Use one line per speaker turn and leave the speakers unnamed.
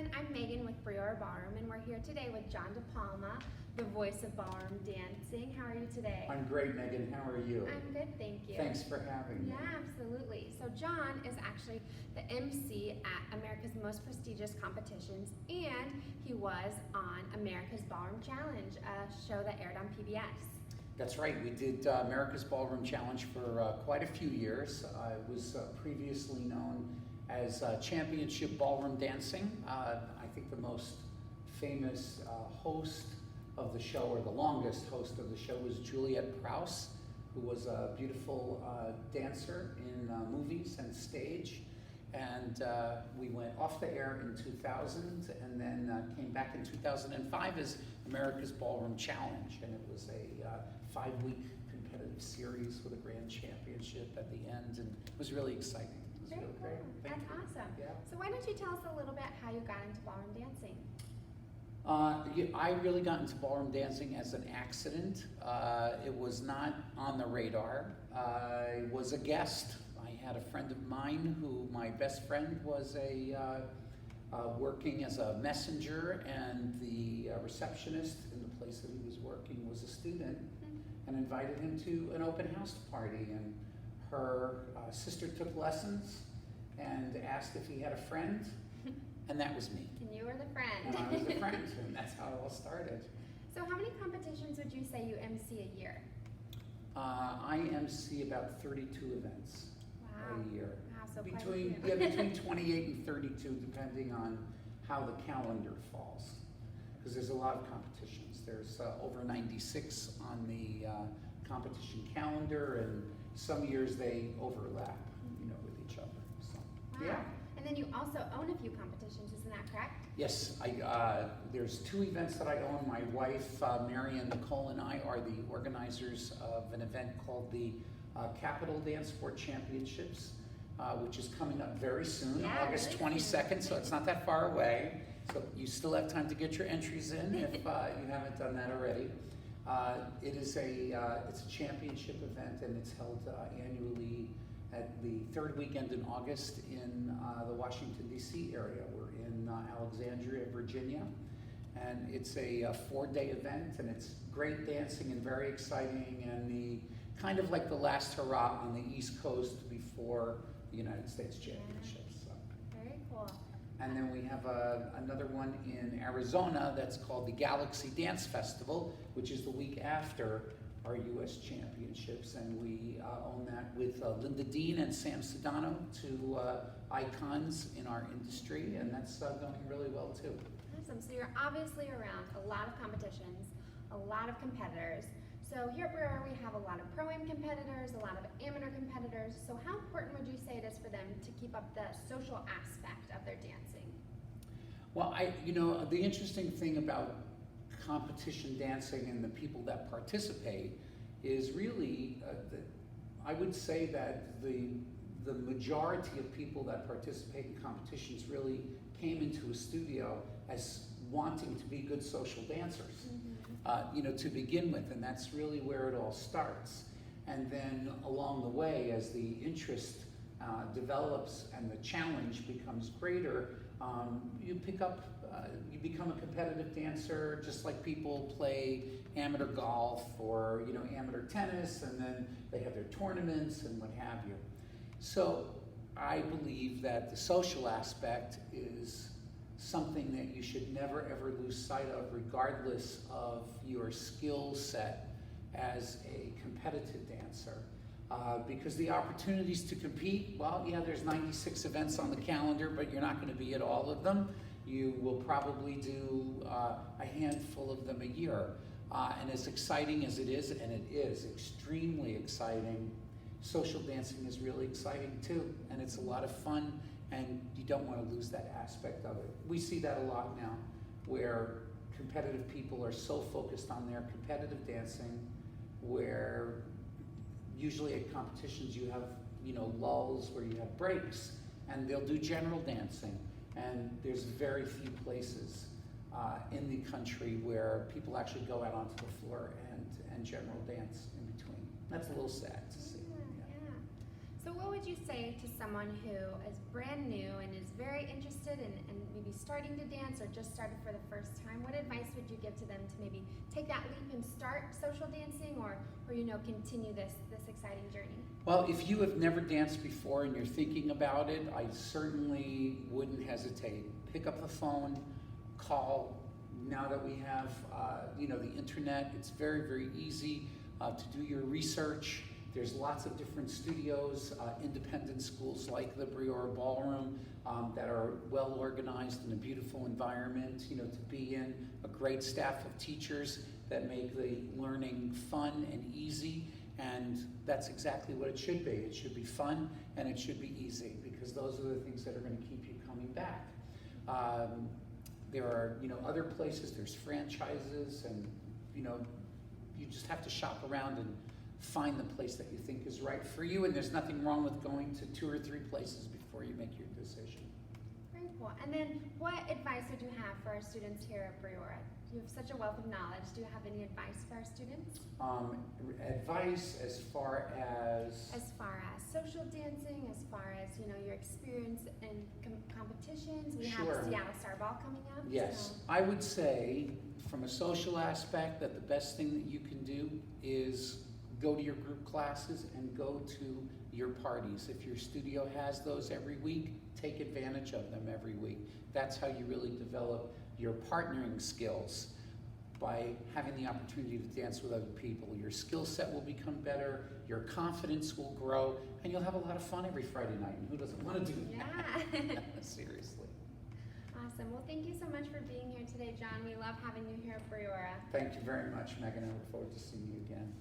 everyone, I'm Megan with Voice of Ballroom, and we're here today with John DePalma, the Voice of Ballroom Dancing. How are you today?
I'm great, Megan. How are you?
I'm good, thank you.
Thanks for having me.
Yeah, absolutely. So John is actually the MC at America's most prestigious competitions, and he was on America's Ballroom Challenge, a show that aired on PBS.
That's right. We did America's Ballroom Challenge for quite a few years. It was previously known as Championship Ballroom Dancing. I think the most famous host of the show, or the longest host of the show, was Juliet Prowse, who was a beautiful dancer in movies and stage. And we went off the air in 2000 and then came back in 2005 as America's Ballroom Challenge. And it was a 5-week competitive series with a grand championship at the end, and it was really exciting. It was
Very
really
cool.
great.
That's awesome.
Yeah.
So why don't you tell us a little bit how you got into ballroom dancing?
I really got into ballroom dancing as an accident. It was not on the radar. I was a guest. I had a friend of mine who, my best friend, was working as a messenger, and the receptionist in the place that he was working was a student, and invited him to an open house party. And her sister took lessons and asked if he had a friend, and that was me.
And you were the friend.
And I was the friend, and that's how it all started.
So how many competitions would you say you MC a year?
I MC about 32 events
Wow.
a year.
Wow, so quite a
Between
few.
between 28 and 32, depending on how the calendar falls. Because there's a lot of competitions. There's over 96 on the competition calendar, and some years they overlap, with each other. So,
Wow.
yeah.
And then you also own a few competitions, isn't that correct?
Yes, there's 2 events that I own. My wife, Mary Ann Nicole, and I are the organizers of an event called the Capital Dance Sport Championships, which is coming up very soon,
Yeah,
August
really
22nd, so it's not that far away. So you still have time to get your entries in if you haven't done that already. It's a championship event, and it's held annually at the 3rd weekend in August in the Washington, D.C. area. We're in Alexandria, Virginia, and it's a 4-day event, and it's great dancing and very exciting, and the kind of like the last hurrah on the East Coast before the United States Championships. So.
Very cool.
And then we have another one in Arizona that's called the Galaxy Dance Festival, which is the week after our U.S. Championships, and we own that with Linda Dean and Sam Sedano, 2 icons in our industry, and that's going really well too.
Awesome. So you're obviously around a lot of competitions, a lot of competitors. So here at Brewer, we have a lot of pro-am competitors, a lot of amateur competitors. So how important would you say it is for them to keep up the social aspect of their dancing?
Well, the interesting thing about competition dancing and the people that participate is really, I would say that the majority of people that participate in competitions really came into a studio as wanting to be good social dancers, to begin with, and that's really where it all starts. And then along the way, as the interest develops and the challenge becomes greater, you become a competitive dancer, just like people play amateur golf or amateur tennis, and then they have their tournaments and what have you. So I believe that the social aspect is something that you should never ever lose sight of, regardless of your skill set as a competitive dancer. Because the opportunities to compete, well, yeah, there's 96 events on the calendar, but you're not going to be at all of them. You will probably do a handful of them a year. And as exciting as it is, and it is extremely exciting, social dancing is really exciting too. And it's a lot of fun, and you don't want to lose that aspect of it. We see that a lot now, where competitive people are so focused on their competitive dancing, where usually at competitions you have, lulls where you have breaks, and they'll do general dancing. And there's very few places in the country where people actually go out onto the floor and general dance in between. That's a little sad to see.
Yeah. So what would you say to someone who is brand new and is very interested and maybe maybe starting to dance or just started for the first time, what advice would you give to them to maybe take that leap and start social dancing, or continue this exciting journey?
Well, if you have never danced before and you're thinking about it, I certainly wouldn't hesitate. Pick up the phone, call. Now that we have, the internet, it's very, very easy to do your research. There's lots of different studios, independent schools like the Voice Ballroom that are well organized in a beautiful environment, to be in, a great staff of teachers that make the learning fun and easy, and that's exactly what it should be. It should be fun and it should be easy, because those are the things that are going to keep you coming back. There are, other places, there's franchises, and, you just have to shop around and find the place that you think is right for you, and there's nothing wrong with going to 2 or 3 places before you make your decision.
Very cool. And then what advice would you have for our students here at Briora? You have such a wealth of knowledge. Do you have any advice for our students?
Advice as far as?
As far as social dancing, as far as, your experience in competitions. We
Sure.
have Seattle Star Ball coming up.
Yes,
So.
I would say from a social aspect that the best thing that you can do is go to your group classes and go to your parties. If your studio has those every week, take advantage of them every week. That's how you really develop your partnering skills, by having the opportunity to dance with other people. Your skill set will become better, your confidence will grow, and you'll have a lot of fun every Friday night. And who doesn't want to do that?
Yeah.
Seriously.
Awesome. Well, thank you so much for being here today, John. We love having you here at Briora.
Thank you very much, Megan. I look forward to seeing you again.